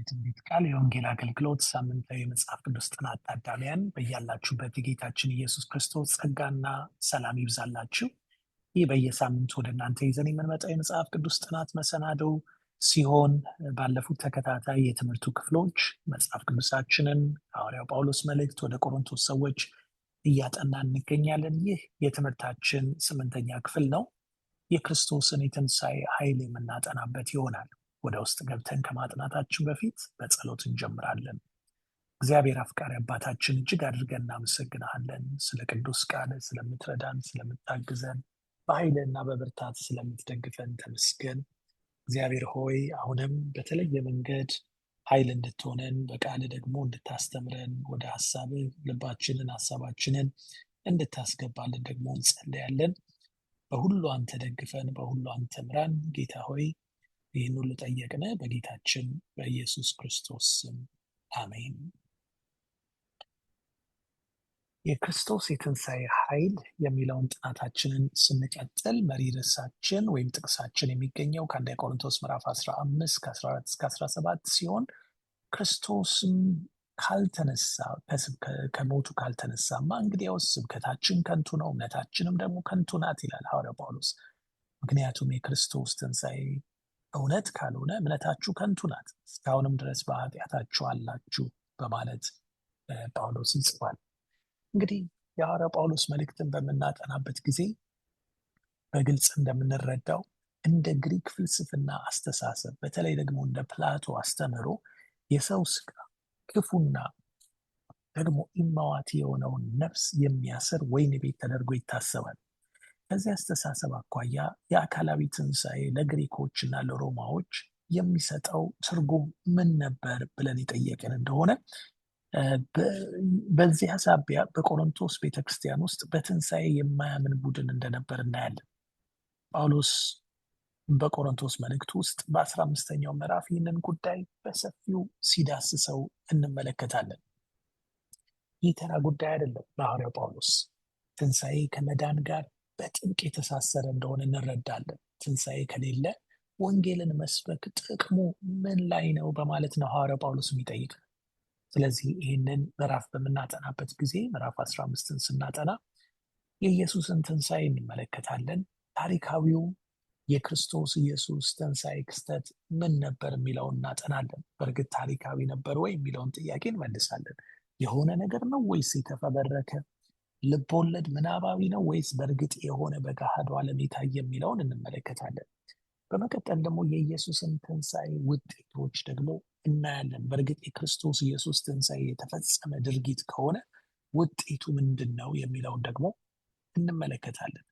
የትንቢት ቃል የወንጌል አገልግሎት ሳምንታዊ የመጽሐፍ ቅዱስ ጥናት ታዳሚያን በያላችሁበት የጌታችን ኢየሱስ ክርስቶስ ጸጋና ሰላም ይብዛላችሁ። ይህ በየሳምንቱ ወደ እናንተ ይዘን የምንመጣው የመጽሐፍ ቅዱስ ጥናት መሰናዶ ሲሆን ባለፉት ተከታታይ የትምህርቱ ክፍሎች መጽሐፍ ቅዱሳችንን ሐዋርያው ጳውሎስ መልእክት ወደ ቆሮንቶስ ሰዎች እያጠናን እንገኛለን። ይህ የትምህርታችን 8ኛ ክፍል ነው። የክርስቶስን የትንሣኤ ኃይል የምናጠናበት ይሆናል። ወደ ውስጥ ገብተን ከማጥናታችን በፊት በጸሎት እንጀምራለን። እግዚአብሔር አፍቃሪ አባታችን እጅግ አድርገን እናመሰግንሃለን። ስለ ቅዱስ ቃል ስለምትረዳን፣ ስለምታግዘን፣ በኃይልና በብርታት ስለምትደግፈን ተመስገን። እግዚአብሔር ሆይ አሁንም በተለየ መንገድ ኃይል እንድትሆነን በቃል ደግሞ እንድታስተምረን ወደ ሀሳብህ ልባችንን ሀሳባችንን እንድታስገባልን ደግሞ እንጸልያለን። በሁሉ አንተ ደግፈን፣ በሁሉ አንተ ምራን። ጌታ ሆይ ይህን ሁሉ ጠየቅነ በጌታችን በኢየሱስ ክርስቶስ ስም አሜን። የክርስቶስ የትንሣኤ ኃይል የሚለውን ጥናታችንን ስንቀጥል መሪ ርዕሳችን ወይም ጥቅሳችን የሚገኘው ከአንደኛ ቆሮንቶስ ምዕራፍ 15 ከ14 እስከ 17 ሲሆን ክርስቶስም ካልተነሳ ከሞቱ ካልተነሳማ እንግዲያውስ ስብከታችን ከንቱ ነው፣ እምነታችንም ደግሞ ከንቱ ናት ይላል ሐዋርያው ጳውሎስ። ምክንያቱም የክርስቶስ ትንሣኤ እውነት ካልሆነ እምነታችሁ ከንቱ ናት፣ እስካሁንም ድረስ በኃጢአታችሁ አላችሁ በማለት ጳውሎስ ይጽፋል። እንግዲህ የሐዋርያው ጳውሎስ መልእክትን በምናጠናበት ጊዜ በግልጽ እንደምንረዳው እንደ ግሪክ ፍልስፍና አስተሳሰብ፣ በተለይ ደግሞ እንደ ፕላቶ አስተምህሮ የሰው ስጋ ክፉና ደግሞ ኢማዋቲ የሆነውን ነፍስ የሚያስር ወህኒ ቤት ተደርጎ ይታሰባል። ከዚህ አስተሳሰብ አኳያ የአካላዊ ትንሣኤ ለግሪኮች እና ለሮማዎች የሚሰጠው ትርጉም ምን ነበር ብለን የጠየቅን እንደሆነ በዚህ ሀሳቢያ በቆሮንቶስ ቤተክርስቲያን ውስጥ በትንሣኤ የማያምን ቡድን እንደነበር እናያለን። ጳውሎስ በቆሮንቶስ መልእክት ውስጥ በ15ኛው ምዕራፍ ይህንን ጉዳይ በሰፊው ሲዳስሰው እንመለከታለን። ይህ ተራ ጉዳይ አይደለም። ለሐዋርያው ጳውሎስ ትንሣኤ ከመዳን ጋር በጥብቅ የተሳሰረ እንደሆነ እንረዳለን። ትንሣኤ ከሌለ ወንጌልን መስበክ ጥቅሙ ምን ላይ ነው በማለት ነው ሐዋርያው ጳውሎስ የሚጠይቅ። ስለዚህ ይህንን ምዕራፍ በምናጠናበት ጊዜ ምዕራፍ 15ን ስናጠና የኢየሱስን ትንሣኤ እንመለከታለን። ታሪካዊው የክርስቶስ ኢየሱስ ትንሣኤ ክስተት ምን ነበር የሚለውን እናጠናለን። በእርግጥ ታሪካዊ ነበር ወይ የሚለውን ጥያቄ እንመልሳለን። የሆነ ነገር ነው ወይስ የተፈበረከ ልብ ወለድ ምናባዊ ነው ወይስ በእርግጥ የሆነ በገሃዱ ዓለም የታየ የሚለውን እንመለከታለን። በመቀጠል ደግሞ የኢየሱስን ትንሣኤ ውጤቶች ደግሞ እናያለን። በእርግጥ የክርስቶስ ኢየሱስ ትንሣኤ የተፈጸመ ድርጊት ከሆነ ውጤቱ ምንድን ነው የሚለውን ደግሞ እንመለከታለን።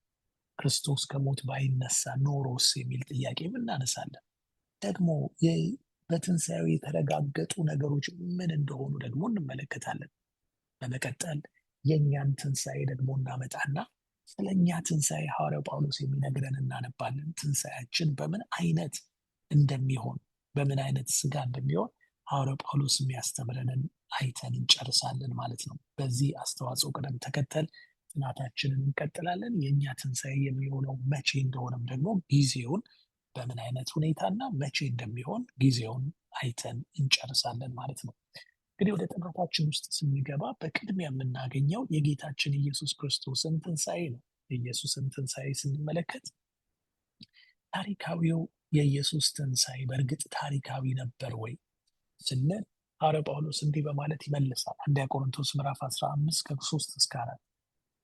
ክርስቶስ ከሞት ባይነሳ ኖሮስ የሚል ጥያቄም እናነሳለን። ደግሞ በትንሣኤው የተረጋገጡ ነገሮች ምን እንደሆኑ ደግሞ እንመለከታለን። በመቀጠል የእኛን ትንሣኤ ደግሞ እናመጣና ስለ እኛ ትንሣኤ ሐዋርያው ጳውሎስ የሚነግረን እናነባለን። ትንሣኤያችን በምን አይነት እንደሚሆን፣ በምን አይነት ስጋ እንደሚሆን ሐዋርያው ጳውሎስ የሚያስተምረንን አይተን እንጨርሳለን ማለት ነው። በዚህ አስተዋጽኦ ቅደም ተከተል ጥናታችንን እንቀጥላለን። የእኛ ትንሣኤ የሚሆነው መቼ እንደሆነም ደግሞ ጊዜውን በምን አይነት ሁኔታና መቼ እንደሚሆን ጊዜውን አይተን እንጨርሳለን ማለት ነው። እንግዲህ ወደ ጥናታችን ውስጥ ስንገባ በቅድሚያ የምናገኘው የጌታችን ኢየሱስ ክርስቶስን ትንሣኤ ነው። የኢየሱስን ትንሣኤ ስንመለከት ታሪካዊው የኢየሱስ ትንሣኤ በእርግጥ ታሪካዊ ነበር ወይ ስንል ሐዋርያው ጳውሎስ እንዲህ በማለት ይመልሳል። አንደኛ ቆሮንቶስ ምዕራፍ 15 ከ3 እስከ 4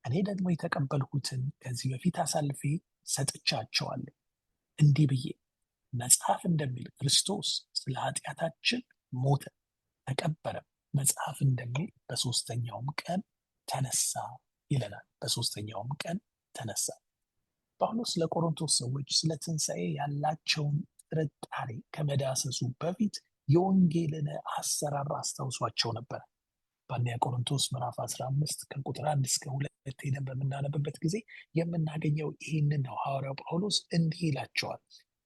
እኔ ደግሞ የተቀበልሁትን ከዚህ በፊት አሳልፌ ሰጥቻቸዋለሁ፣ እንዲህ ብዬ መጽሐፍ እንደሚል ክርስቶስ ስለ ኃጢአታችን ሞተ፣ ተቀበረ፣ መጽሐፍ እንደሚል በሶስተኛውም ቀን ተነሳ ይለናል። በሶስተኛውም ቀን ተነሳ። ጳውሎስ ለቆሮንቶስ ሰዎች ስለ ትንሣኤ ያላቸውን ጥርጣሬ ከመዳሰሱ በፊት የወንጌልን አሰራር አስታውሷቸው ነበር። በአንደኛ ቆሮንቶስ ምዕራፍ 15 ከቁጥር 1 እስከ 2 ሄደን በምናነብበት ጊዜ የምናገኘው ይህንን ነው። ሐዋርያው ጳውሎስ እንዲህ ይላቸዋል።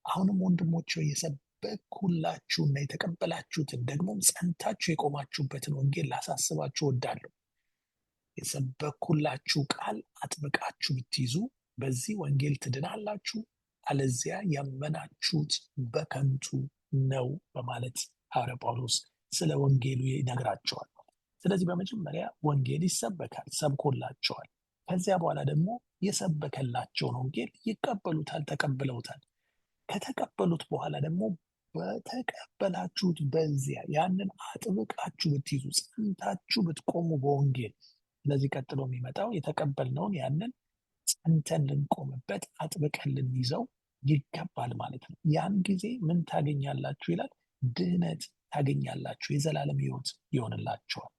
አሁንም ወንድሞች የሰበክሁላችሁና የተቀበላችሁትን ደግሞም ጸንታችሁ የቆማችሁበትን ወንጌል ላሳስባችሁ እወዳለሁ። የሰበክሁላችሁ ቃል አጥብቃችሁ ብትይዙ በዚህ ወንጌል ትድናላችሁ፣ አለዚያ ያመናችሁት በከንቱ ነው በማለት ሐዋርያ ጳውሎስ ስለ ወንጌሉ ይነግራቸዋል። ስለዚህ በመጀመሪያ ወንጌል ይሰበካል፣ ሰብኮላቸዋል። ከዚያ በኋላ ደግሞ የሰበከላቸውን ወንጌል ይቀበሉታል፣ ተቀብለውታል። ከተቀበሉት በኋላ ደግሞ በተቀበላችሁት በዚያ ያንን አጥብቃችሁ ብትይዙ፣ ጸንታችሁ ብትቆሙ በወንጌል። ስለዚህ ቀጥሎ የሚመጣው የተቀበልነውን ያንን ጸንተን ልንቆምበት አጥብቀን ልንይዘው ይገባል ማለት ነው። ያን ጊዜ ምን ታገኛላችሁ ይላል? ድህነት ታገኛላችሁ፣ የዘላለም ሕይወት ይሆንላችኋል።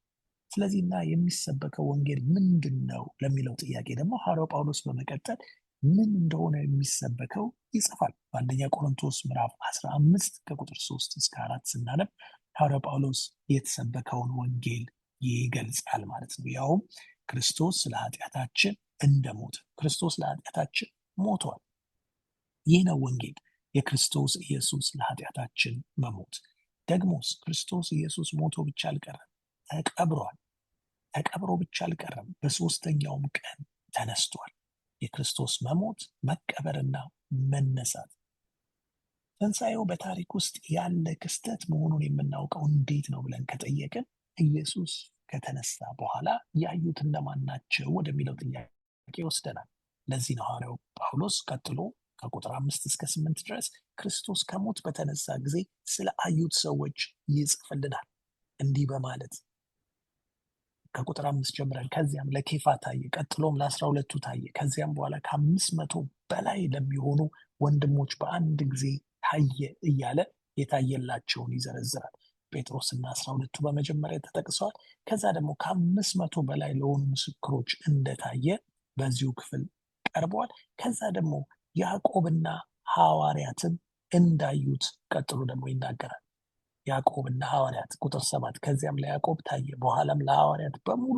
ስለዚህ እና የሚሰበከው ወንጌል ምንድን ነው ለሚለው ጥያቄ ደግሞ ሐዋርያው ጳውሎስ በመቀጠል ምን እንደሆነ የሚሰበከው ይጽፋል። በአንደኛ ቆሮንቶስ ምዕራፍ 15 ከቁጥር 3 እስከ 4 ስናነብ ሐዋርያው ጳውሎስ የተሰበከውን ወንጌል ይገልጻል ማለት ነው። ያውም ክርስቶስ ስለ ኃጢአታችን እንደሞተ፣ ክርስቶስ ለኃጢአታችን ሞቷል። ይህ ነው ወንጌል፣ የክርስቶስ ኢየሱስ ለኃጢአታችን መሞት። ደግሞስ ክርስቶስ ኢየሱስ ሞቶ ብቻ አልቀረም፣ ተቀብሯል። ተቀብሮ ብቻ አልቀረም፣ በሦስተኛውም ቀን ተነስቷል። የክርስቶስ መሞት፣ መቀበርና መነሳት፣ ትንሣኤው በታሪክ ውስጥ ያለ ክስተት መሆኑን የምናውቀው እንዴት ነው ብለን ከጠየቅን ኢየሱስ ከተነሳ በኋላ ያዩት እነማን ናቸው ወደሚለው ጥያቄ ይወስደናል። ለዚህ ነው ሐዋርያው ጳውሎስ ቀጥሎ ከቁጥር 5 እስከ 8 ድረስ ክርስቶስ ከሞት በተነሳ ጊዜ ስለ አዩት ሰዎች ይጽፍልናል እንዲህ በማለት ከቁጥር 5 ጀምረን ከዚያም ለኬፋ ታየ፣ ቀጥሎም ለ12ቱ ታየ፣ ከዚያም በኋላ ከ500 በላይ ለሚሆኑ ወንድሞች በአንድ ጊዜ ታየ እያለ የታየላቸውን ይዘረዝራል። ጴጥሮስና 12ቱ በመጀመሪያ ተጠቅሰዋል። ከዛ ደግሞ ከ500 በላይ ለሆኑ ምስክሮች እንደታየ በዚሁ ክፍል ቀርበዋል። ከዛ ደግሞ ያዕቆብና ሐዋርያትን እንዳዩት ቀጥሎ ደግሞ ይናገራል። ያዕቆብና ሐዋርያት ቁጥር 7 ከዚያም ለያዕቆብ ታየ፣ በኋላም ለሐዋርያት በሙሉ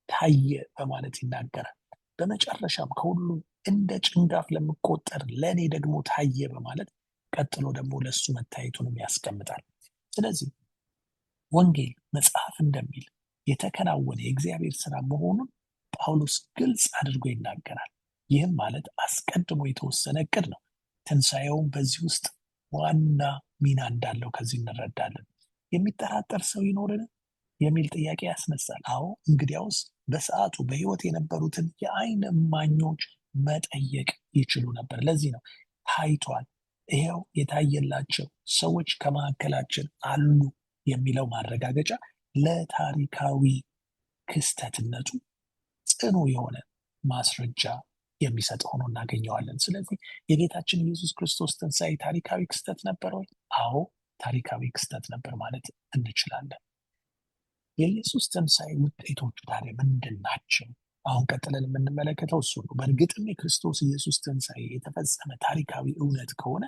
ታየ በማለት ይናገራል። በመጨረሻም ከሁሉ እንደ ጭንጋፍ ለሚቆጠር ለእኔ ደግሞ ታየ በማለት ቀጥሎ ደግሞ ለእሱ መታየቱንም ያስቀምጣል። ስለዚህ ወንጌል መጽሐፍ እንደሚል የተከናወነ የእግዚአብሔር ስራ መሆኑን ጳውሎስ ግልጽ አድርጎ ይናገራል። ይህም ማለት አስቀድሞ የተወሰነ እቅድ ነው። ትንሣኤውም በዚህ ውስጥ ዋና ሚና እንዳለው ከዚህ እንረዳለን። የሚጠራጠር ሰው ይኖርን የሚል ጥያቄ ያስነሳል። አዎ፣ እንግዲያውስ በሰዓቱ በሕይወት የነበሩትን የዓይን እማኞች መጠየቅ ይችሉ ነበር። ለዚህ ነው ታይቷል፣ ይኸው የታየላቸው ሰዎች ከመካከላችን አሉ የሚለው ማረጋገጫ ለታሪካዊ ክስተትነቱ ጽኑ የሆነ ማስረጃ የሚሰጥ ሆኖ እናገኘዋለን። ስለዚህ የጌታችን ኢየሱስ ክርስቶስ ትንሣኤ ታሪካዊ ክስተት ነበር ወይ? አዎ ታሪካዊ ክስተት ነበር ማለት እንችላለን። የኢየሱስ ትንሣኤ ውጤቶቹ ታዲያ ምንድን ናቸው? አሁን ቀጥለን የምንመለከተው እሱ ነው። በእርግጥም የክርስቶስ ኢየሱስ ትንሣኤ የተፈጸመ ታሪካዊ እውነት ከሆነ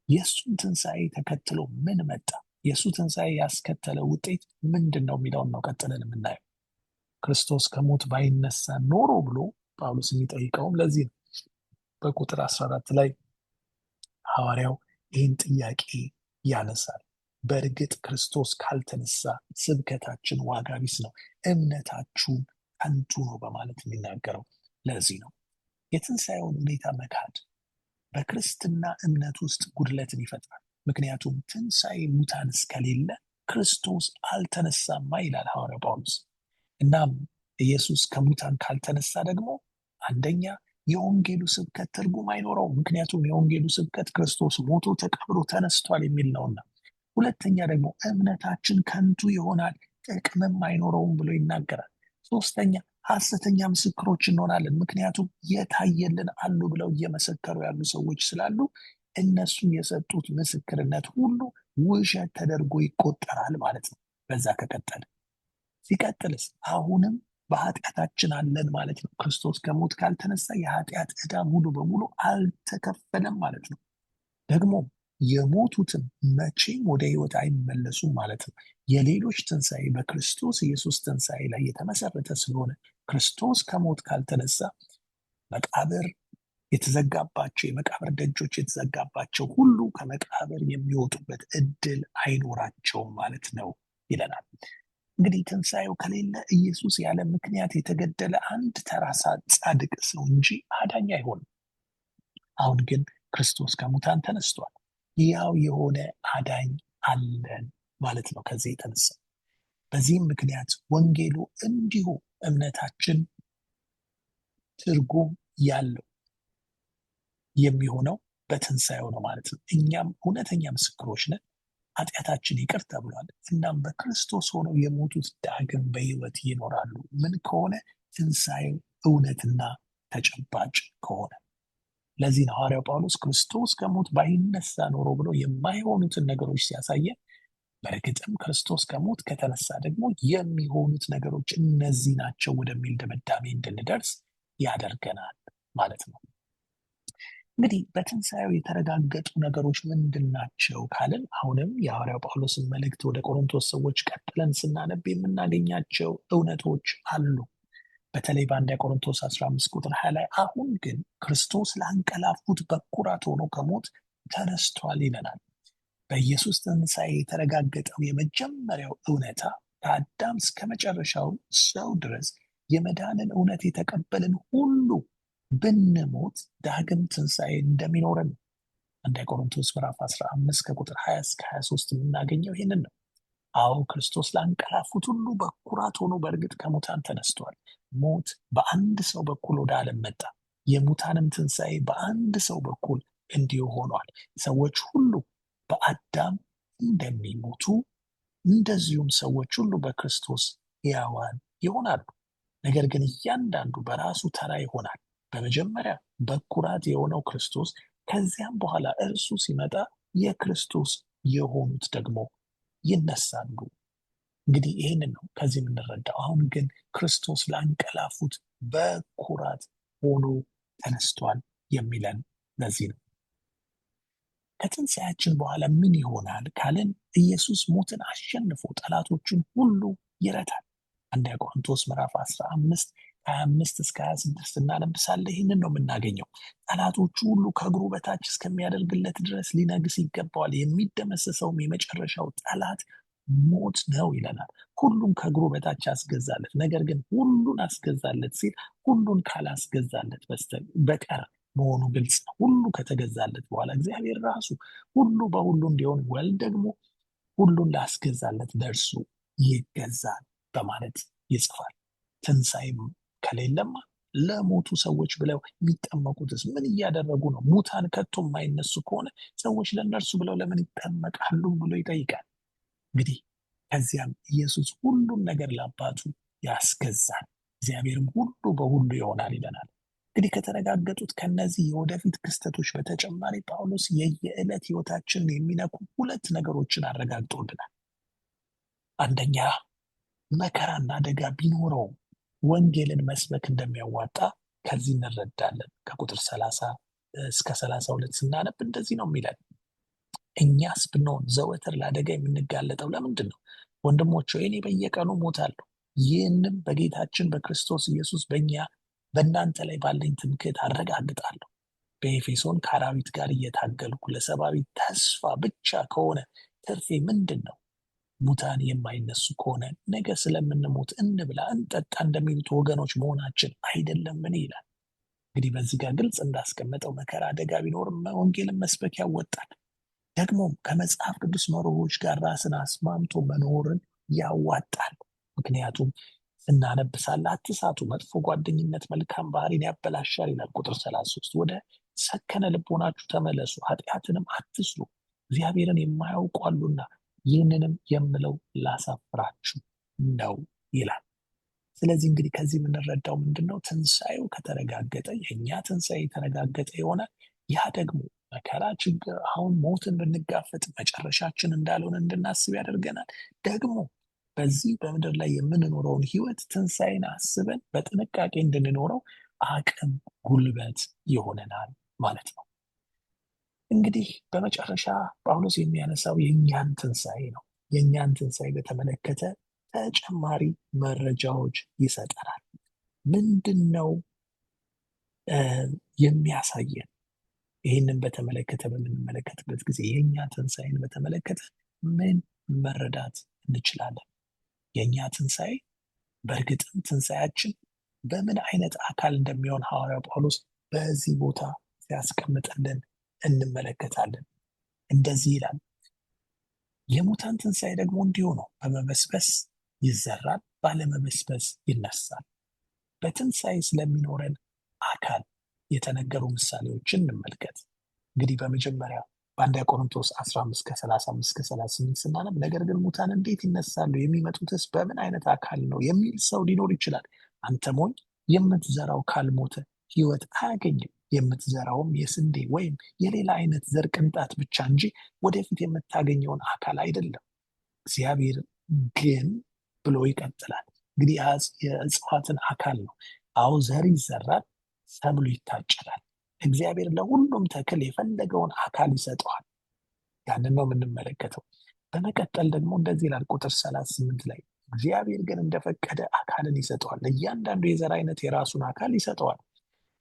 የእሱን ትንሣኤ ተከትሎ ምን መጣ? የእሱ ትንሣኤ ያስከተለው ውጤት ምንድን ነው የሚለውን ነው ቀጥለን የምናየው። ክርስቶስ ከሞት ባይነሳ ኖሮ ብሎ ጳውሎስ የሚጠይቀውም ለዚህ ነው። በቁጥር 14 ላይ ሐዋርያው ይህን ጥያቄ ያነሳል። በእርግጥ ክርስቶስ ካልተነሳ ስብከታችን ዋጋ ቢስ ነው፣ እምነታችሁም ከንቱ ነው በማለት የሚናገረው ለዚህ ነው። የትንሣኤውን ሁኔታ መካድ በክርስትና እምነት ውስጥ ጉድለትን ይፈጥራል። ምክንያቱም ትንሣኤ ሙታን እስከሌለ ክርስቶስ አልተነሳማ ይላል ሐዋርያው ጳውሎስ። እናም ኢየሱስ ከሙታን ካልተነሳ ደግሞ አንደኛ የወንጌሉ ስብከት ትርጉም አይኖረውም። ምክንያቱም የወንጌሉ ስብከት ክርስቶስ ሞቶ ተቀብሮ ተነስቷል የሚል ነውና። ሁለተኛ ደግሞ እምነታችን ከንቱ ይሆናል፣ ጥቅምም አይኖረውም ብሎ ይናገራል። ሶስተኛ ሐሰተኛ ምስክሮች እንሆናለን። ምክንያቱም የታየልን አሉ ብለው እየመሰከሩ ያሉ ሰዎች ስላሉ እነሱ የሰጡት ምስክርነት ሁሉ ውሸት ተደርጎ ይቆጠራል ማለት ነው። በዛ ከቀጠለ ሲቀጥልስ አሁንም በኃጢአታችን አለን ማለት ነው። ክርስቶስ ከሞት ካልተነሳ የኃጢአት ዕዳ ሙሉ በሙሉ አልተከፈለም ማለት ነው። ደግሞ የሞቱትን መቼም ወደ ሕይወት አይመለሱም ማለት ነው። የሌሎች ትንሣኤ በክርስቶስ ኢየሱስ ትንሣኤ ላይ የተመሰረተ ስለሆነ ክርስቶስ ከሞት ካልተነሳ መቃብር የተዘጋባቸው የመቃብር ደጆች የተዘጋባቸው ሁሉ ከመቃብር የሚወጡበት እድል አይኖራቸውም ማለት ነው ይለናል። እንግዲህ ትንሣኤው ከሌለ ኢየሱስ ያለ ምክንያት የተገደለ አንድ ተራ ጻድቅ ሰው እንጂ አዳኝ አይሆንም። አሁን ግን ክርስቶስ ከሙታን ተነስቷል። ያው የሆነ አዳኝ አለን ማለት ነው። ከዚህ የተነሳ በዚህም ምክንያት ወንጌሉ እንዲሁ እምነታችን ትርጉም ያለው የሚሆነው በትንሣኤው ነው ማለት ነው። እኛም እውነተኛ ምስክሮች ነን። ኃጢአታችን ይቅር ተብሏል። እናም በክርስቶስ ሆነው የሞቱት ዳግም በሕይወት ይኖራሉ። ምን ከሆነ? ትንሣኤው እውነትና ተጨባጭ ከሆነ። ለዚህ ነው ሐዋርያው ጳውሎስ ክርስቶስ ከሞት ባይነሳ ኖሮ ብሎ የማይሆኑትን ነገሮች ሲያሳየን፣ በእርግጥም ክርስቶስ ከሞት ከተነሳ ደግሞ የሚሆኑት ነገሮች እነዚህ ናቸው ወደሚል ድምዳሜ እንድንደርስ ያደርገናል ማለት ነው። እንግዲህ በትንሣኤው የተረጋገጡ ነገሮች ምንድን ናቸው ካልን፣ አሁንም የሐዋርያው ጳውሎስን መልእክት ወደ ቆሮንቶስ ሰዎች ቀጥለን ስናነብ የምናገኛቸው እውነቶች አሉ። በተለይ በአንደኛ ቆሮንቶስ 15 ቁጥር 20 ላይ አሁን ግን ክርስቶስ ላንቀላፉት በኩራት ሆኖ ከሞት ተነስቷል ይለናል። በኢየሱስ ትንሣኤ የተረጋገጠው የመጀመሪያው እውነታ ከአዳም እስከ መጨረሻው ሰው ድረስ የመዳንን እውነት የተቀበልን ሁሉ ብንሞት ዳግም ትንሣኤ እንደሚኖረን ነው። አንደኛ ቆሮንቶስ ምዕራፍ 15 ከቁጥር 20 እስከ 23 የምናገኘው ይህንን ነው። አዎ ክርስቶስ ላንቀላፉት ሁሉ በኩራት ሆኖ በእርግጥ ከሙታን ተነስቷል። ሞት በአንድ ሰው በኩል ወደ ዓለም መጣ። የሙታንም ትንሣኤ በአንድ ሰው በኩል እንዲሁ ሆኗል። ሰዎች ሁሉ በአዳም እንደሚሞቱ እንደዚሁም ሰዎች ሁሉ በክርስቶስ ሕያዋን ይሆናሉ። ነገር ግን እያንዳንዱ በራሱ ተራ ይሆናል። በመጀመሪያ በኩራት የሆነው ክርስቶስ፣ ከዚያም በኋላ እርሱ ሲመጣ የክርስቶስ የሆኑት ደግሞ ይነሳሉ። እንግዲህ ይህንን ነው ከዚህ የምንረዳው። አሁን ግን ክርስቶስ ላንቀላፉት በኩራት ሆኖ ተነስቷል የሚለን ለዚህ ነው። ከትንሣኤያችን በኋላ ምን ይሆናል ካልን፣ ኢየሱስ ሞትን አሸንፎ ጠላቶችን ሁሉ ይረታል። አንደኛ ቆሮንቶስ ምዕራፍ 15 ከ25 እስከ 26 እናነብሳለን። ይህንን ነው የምናገኘው። ጠላቶቹ ሁሉ ከእግሩ በታች እስከሚያደርግለት ድረስ ሊነግስ ይገባዋል። የሚደመሰሰውም የመጨረሻው ጠላት ሞት ነው ይለናል። ሁሉን ከእግሩ በታች አስገዛለት። ነገር ግን ሁሉን አስገዛለት ሲል ሁሉን ካላስገዛለት በቀር መሆኑ ግልጽ ነው። ሁሉ ከተገዛለት በኋላ እግዚአብሔር ራሱ ሁሉ በሁሉ እንዲሆን ወልድ ደግሞ ሁሉን ላስገዛለት ለእርሱ ይገዛል በማለት ይጽፋል። ትንሣኤም ከሌለማ ለሞቱ ሰዎች ብለው የሚጠመቁትስ ምን እያደረጉ ነው? ሙታን ከቶ የማይነሱ ከሆነ ሰዎች ለእነርሱ ብለው ለምን ይጠመቃሉ ብሎ ይጠይቃል። እንግዲህ ከዚያም ኢየሱስ ሁሉን ነገር ለአባቱ ያስገዛል፣ እግዚአብሔርም ሁሉ በሁሉ ይሆናል ይለናል። እንግዲህ ከተረጋገጡት ከነዚህ የወደፊት ክስተቶች በተጨማሪ ጳውሎስ የየዕለት ሕይወታችንን የሚነኩ ሁለት ነገሮችን አረጋግጦልናል። አንደኛ፣ መከራና አደጋ ቢኖረውም ወንጌልን መስበክ እንደሚያዋጣ ከዚህ እንረዳለን። ከቁጥር 30 እስከ 32 ስናነብ እንደዚህ ነው የሚለን፣ እኛስ ብንሆን ዘወትር ለአደጋ የምንጋለጠው ለምንድን ነው? ወንድሞች ሆይ እኔ በየቀኑ ሞታለሁ። ይህንም በጌታችን በክርስቶስ ኢየሱስ በእናንተ ላይ ባለኝ ትምክህት አረጋግጣለሁ። በኤፌሶን ከአራዊት ጋር እየታገልኩ ለሰብአዊ ተስፋ ብቻ ከሆነ ትርፌ ምንድን ነው? ሙታን የማይነሱ ከሆነ ነገ ስለምንሞት እንብላ እንጠጣ እንደሚሉት ወገኖች መሆናችን አይደለምን? ይላል። እንግዲህ በዚህ ጋር ግልጽ እንዳስቀመጠው መከራ አደጋ ቢኖርም ወንጌልን መስበክ ያወጣል። ደግሞም ከመጽሐፍ ቅዱስ መርሆች ጋር ራስን አስማምቶ መኖርን ያዋጣል። ምክንያቱም ስናነብ ሳለ አትሳቱ፣ መጥፎ ጓደኝነት መልካም ባህሪን ያበላሻል ይላል። ቁጥር 33 ወደ ሰከነ ልቦናችሁ ተመለሱ፣ ኃጢአትንም አትስሩ፣ እግዚአብሔርን የማያውቁ አሉና ይህንንም የምለው ላሳፍራችሁ ነው ይላል። ስለዚህ እንግዲህ ከዚህ የምንረዳው ምንድን ነው? ትንሣኤው ከተረጋገጠ የእኛ ትንሣኤ የተረጋገጠ ይሆናል። ያ ደግሞ መከራ፣ ችግር፣ አሁን ሞትን ብንጋፈጥ መጨረሻችን እንዳልሆነ እንድናስብ ያደርገናል። ደግሞ በዚህ በምድር ላይ የምንኖረውን ሕይወት ትንሣኤን አስበን በጥንቃቄ እንድንኖረው አቅም፣ ጉልበት ይሆነናል ማለት ነው። እንግዲህ በመጨረሻ ጳውሎስ የሚያነሳው የእኛን ትንሣኤ ነው። የእኛን ትንሣኤ በተመለከተ ተጨማሪ መረጃዎች ይሰጠናል። ምንድን ነው የሚያሳየን? ይህንን በተመለከተ በምንመለከትበት ጊዜ የእኛ ትንሣኤን በተመለከተ ምን መረዳት እንችላለን? የእኛ ትንሣኤ በእርግጥም ትንሣኤያችን በምን አይነት አካል እንደሚሆን ሐዋርያው ጳውሎስ በዚህ ቦታ ሲያስቀምጥልን እንመለከታለን። እንደዚህ ይላል፣ የሙታን ትንሣኤ ደግሞ እንዲሁ ነው። በመበስበስ ይዘራል፣ ባለመበስበስ ይነሳል። በትንሣኤ ስለሚኖረን አካል የተነገሩ ምሳሌዎችን እንመልከት። እንግዲህ በመጀመሪያ በአንደኛ ቆሮንቶስ 15 ከ35 እስከ 38 ስናነብ ነገር ግን ሙታን እንዴት ይነሳሉ? የሚመጡትስ በምን አይነት አካል ነው የሚል ሰው ሊኖር ይችላል። አንተ ሞኝ፣ የምትዘራው ካልሞተ ሕይወት አያገኝም። የምትዘራውም የስንዴ ወይም የሌላ አይነት ዘር ቅንጣት ብቻ እንጂ ወደፊት የምታገኘውን አካል አይደለም። እግዚአብሔር ግን ብሎ ይቀጥላል። እንግዲህ የእጽዋትን አካል ነው። አዎ ዘር ይዘራል፣ ሰብሉ ይታጨዳል። እግዚአብሔር ለሁሉም ተክል የፈለገውን አካል ይሰጠዋል። ያንን ነው የምንመለከተው። በመቀጠል ደግሞ እንደዚህ ይላል ቁጥር 38 ላይ እግዚአብሔር ግን እንደፈቀደ አካልን ይሰጠዋል። ለእያንዳንዱ የዘር አይነት የራሱን አካል ይሰጠዋል።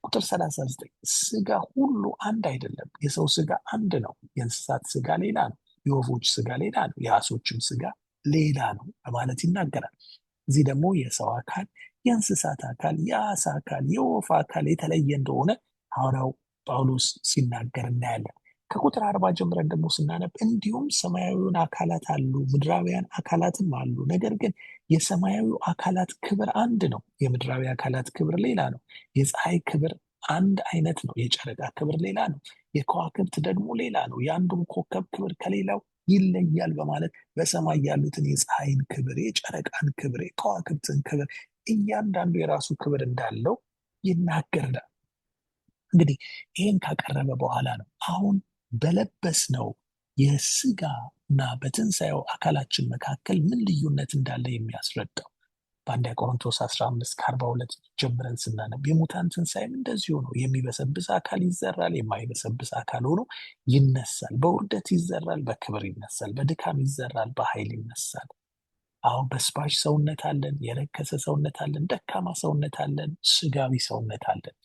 ቁጥር 39 ስጋ ሁሉ አንድ አይደለም። የሰው ስጋ አንድ ነው፣ የእንስሳት ስጋ ሌላ ነው፣ የወፎች ስጋ ሌላ ነው፣ የአሶችም ስጋ ሌላ ነው በማለት ይናገራል። እዚህ ደግሞ የሰው አካል፣ የእንስሳት አካል፣ የአሳ አካል፣ የወፍ አካል የተለየ እንደሆነ ሐዋርያው ጳውሎስ ሲናገር እናያለን። ከቁጥር 40 ጀምረን ደግሞ ስናነብ እንዲሁም ሰማያዊውን አካላት አሉ፣ ምድራዊያን አካላትም አሉ። ነገር ግን የሰማያዊው አካላት ክብር አንድ ነው፣ የምድራዊ አካላት ክብር ሌላ ነው። የፀሐይ ክብር አንድ አይነት ነው፣ የጨረቃ ክብር ሌላ ነው። የከዋክብት ደግሞ ሌላ ነው፣ የአንዱም ኮከብ ክብር ከሌላው ይለያል በማለት በሰማይ ያሉትን የፀሐይን ክብር፣ የጨረቃን ክብር፣ የከዋክብትን ክብር እያንዳንዱ የራሱ ክብር እንዳለው ይናገራል። እንግዲህ ይህን ካቀረበ በኋላ ነው አሁን በለበስነው የስጋና በትንሣኤው አካላችን መካከል ምን ልዩነት እንዳለ የሚያስረዳው። በአንደኛ ቆሮንቶስ 15 ከ42 ጀምረን ስናነብ የሙታን ትንሣኤም እንደዚሁ ነው። የሚበሰብስ አካል ይዘራል፣ የማይበሰብስ አካል ሆኖ ይነሳል። በውርደት ይዘራል፣ በክብር ይነሳል። በድካም ይዘራል፣ በኃይል ይነሳል። አሁን በስባሽ ሰውነት አለን፣ የረከሰ ሰውነት አለን፣ ደካማ ሰውነት አለን፣ ስጋዊ ሰውነት አለን።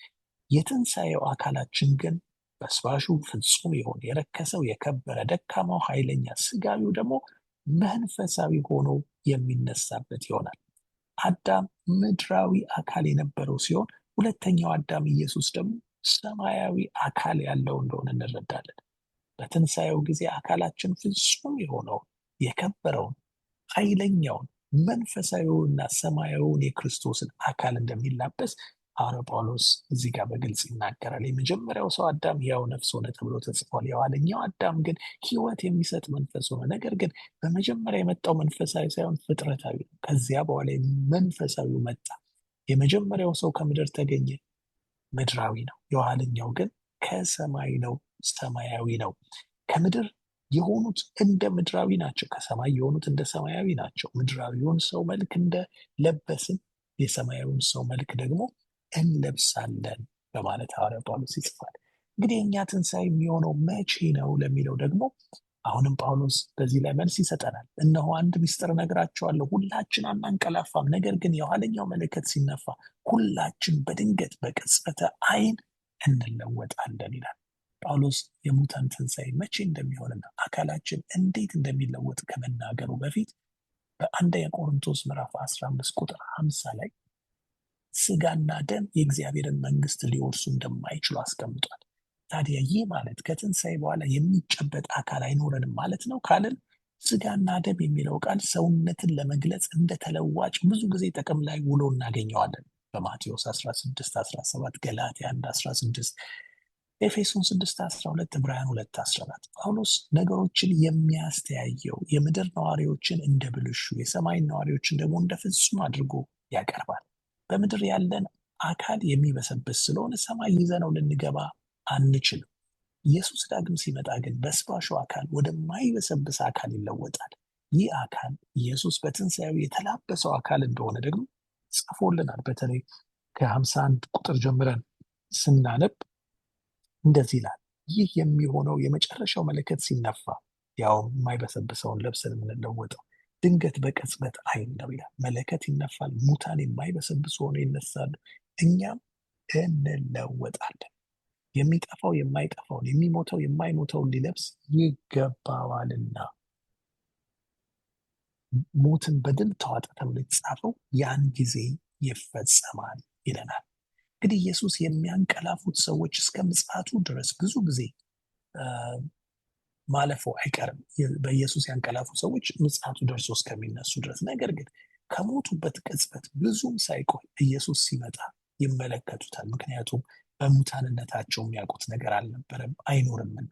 የትንሣኤው አካላችን ግን በስባሹ ፍጹም የሆነ የረከሰው የከበረ፣ ደካማው ኃይለኛ፣ ስጋዊው ደግሞ መንፈሳዊ ሆኖ የሚነሳበት ይሆናል። አዳም ምድራዊ አካል የነበረው ሲሆን ሁለተኛው አዳም ኢየሱስ ደግሞ ሰማያዊ አካል ያለው እንደሆነ እንረዳለን። በትንሣኤው ጊዜ አካላችን ፍጹም የሆነውን የከበረውን ኃይለኛውን መንፈሳዊውንና ሰማያዊውን የክርስቶስን አካል እንደሚላበስ ሐዋርያው ጳውሎስ እዚህ ጋር በግልጽ ይናገራል። የመጀመሪያው ሰው አዳም ሕያው ነፍስ ሆነ ተብሎ ተጽፏል። የኋለኛው አዳም ግን ሕይወት የሚሰጥ መንፈስ ሆነ። ነገር ግን በመጀመሪያ የመጣው መንፈሳዊ ሳይሆን ፍጥረታዊ ነው። ከዚያ በኋላ መንፈሳዊው መጣ። የመጀመሪያው ሰው ከምድር ተገኘ፣ ምድራዊ ነው። የኋለኛው ግን ከሰማይ ነው፣ ሰማያዊ ነው። ከምድር የሆኑት እንደ ምድራዊ ናቸው፣ ከሰማይ የሆኑት እንደ ሰማያዊ ናቸው። ምድራዊውን ሰው መልክ እንደለበስን የሰማያዊውን ሰው መልክ ደግሞ እንለብሳለን በማለት ሐዋርያ ጳውሎስ ይጽፋል። እንግዲህ የእኛ ትንሣኤ የሚሆነው መቼ ነው ለሚለው ደግሞ አሁንም ጳውሎስ በዚህ ላይ መልስ ይሰጠናል። እነሆ አንድ ምስጢር እነግራችኋለሁ፣ ሁላችን አናንቀላፋም፣ ነገር ግን የኋለኛው መለከት ሲነፋ ሁላችን በድንገት በቅጽበተ ዓይን እንለወጣለን ይላል። ጳውሎስ የሙታን ትንሣኤ መቼ እንደሚሆንና አካላችን እንዴት እንደሚለወጥ ከመናገሩ በፊት በአንደኛ ቆሮንቶስ ምዕራፍ 15 ቁጥር 50 ላይ ስጋና ደም የእግዚአብሔርን መንግስት ሊወርሱ እንደማይችሉ አስቀምጧል። ታዲያ ይህ ማለት ከትንሣኤ በኋላ የሚጨበጥ አካል አይኖረንም ማለት ነው ካልን ስጋና ደም የሚለው ቃል ሰውነትን ለመግለጽ እንደተለዋጭ ብዙ ጊዜ ጥቅም ላይ ውሎ እናገኘዋለን። በማቴዎስ 16 17፣ ገላትያ 1 16፣ ኤፌሶን 6 12፣ ዕብራውያን 2 14። ጳውሎስ ነገሮችን የሚያስተያየው የምድር ነዋሪዎችን እንደ ብልሹ የሰማይ ነዋሪዎችን ደግሞ እንደ ፍጹም አድርጎ ያቀርባል። በምድር ያለን አካል የሚበሰብስ ስለሆነ ሰማይ ይዘነው ልንገባ አንችልም። ኢየሱስ ዳግም ሲመጣ ግን በስባሹ አካል ወደማይበሰብስ አካል ይለወጣል። ይህ አካል ኢየሱስ በትንሣኤው የተላበሰው አካል እንደሆነ ደግሞ ጽፎልናል። በተለይ ከ51 ቁጥር ጀምረን ስናነብ እንደዚህ ይላል፣ ይህ የሚሆነው የመጨረሻው መለከት ሲነፋ ያው የማይበሰብሰውን ለብሰን የምንለወጠው ድንገት በቅጽበት ዓይን ነው ይላል። መለከት ይነፋል፣ ሙታን የማይበሰብሱ ሆነው ይነሳሉ፣ እኛም እንለወጣለን። የሚጠፋው የማይጠፋውን የሚሞተው የማይሞተውን ሊለብስ ይገባዋልና ሞትን በድል ተዋጠ ተብሎ የተጻፈው ያን ጊዜ ይፈጸማል ይለናል። እንግዲህ ኢየሱስ የሚያንቀላፉት ሰዎች እስከ ምጽአቱ ድረስ ብዙ ጊዜ ማለፉ አይቀርም። በኢየሱስ ያንቀላፉ ሰዎች ምጽአቱ ደርሶ እስከሚነሱ ድረስ። ነገር ግን ከሞቱበት ቅጽበት ብዙም ሳይቆይ ኢየሱስ ሲመጣ ይመለከቱታል። ምክንያቱም በሙታንነታቸው የሚያውቁት ነገር አልነበረም፣ አይኖርምና።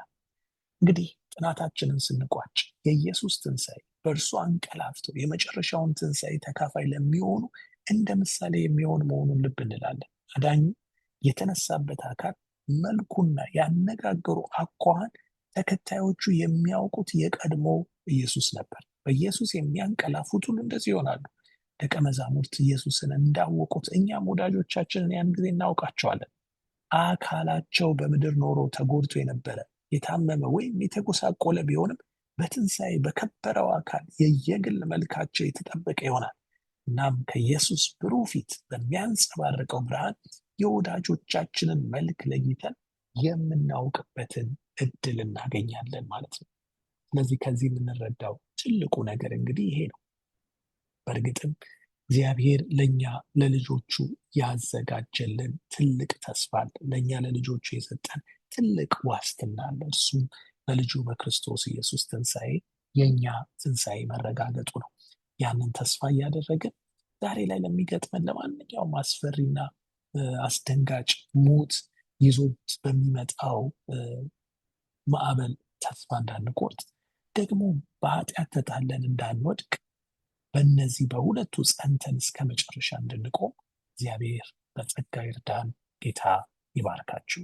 እንግዲህ ጥናታችንን ስንቋጭ የኢየሱስ ትንሣኤ በእርሱ አንቀላፍተው የመጨረሻውን ትንሣኤ ተካፋይ ለሚሆኑ እንደ ምሳሌ የሚሆን መሆኑን ልብ እንላለን። አዳኙ የተነሳበት አካል መልኩና ያነጋገሩ አኳኋን ተከታዮቹ የሚያውቁት የቀድሞ ኢየሱስ ነበር። በኢየሱስ የሚያንቀላፉት ሁሉ እንደዚህ ይሆናሉ። ደቀ መዛሙርት ኢየሱስን እንዳወቁት እኛም ወዳጆቻችንን ያን ጊዜ እናውቃቸዋለን። አካላቸው በምድር ኖሮ ተጎድቶ የነበረ የታመመ ወይም የተጎሳቆለ ቢሆንም በትንሣኤ በከበረው አካል የየግል መልካቸው የተጠበቀ ይሆናል። እናም ከኢየሱስ ብሩህ ፊት በሚያንጸባርቀው ብርሃን የወዳጆቻችንን መልክ ለይተን የምናውቅበትን እድል እናገኛለን ማለት ነው። ስለዚህ ከዚህ የምንረዳው ትልቁ ነገር እንግዲህ ይሄ ነው። በእርግጥም እግዚአብሔር ለእኛ ለልጆቹ ያዘጋጀልን ትልቅ ተስፋ አለ። ለእኛ ለልጆቹ የሰጠን ትልቅ ዋስትና አለ። እርሱም በልጁ በክርስቶስ ኢየሱስ ትንሣኤ የእኛ ትንሣኤ መረጋገጡ ነው። ያንን ተስፋ እያደረግን ዛሬ ላይ ለሚገጥመን ለማንኛውም አስፈሪና አስደንጋጭ ሞት ይዞት በሚመጣው ማዕበል ተስፋ እንዳንቆርጥ፣ ደግሞ በኃጢአት ተጣለን እንዳንወድቅ፣ በእነዚህ በሁለቱ ጸንተን እስከ መጨረሻ እንድንቆም እግዚአብሔር በጸጋ ይርዳን። ጌታ ይባርካችሁ።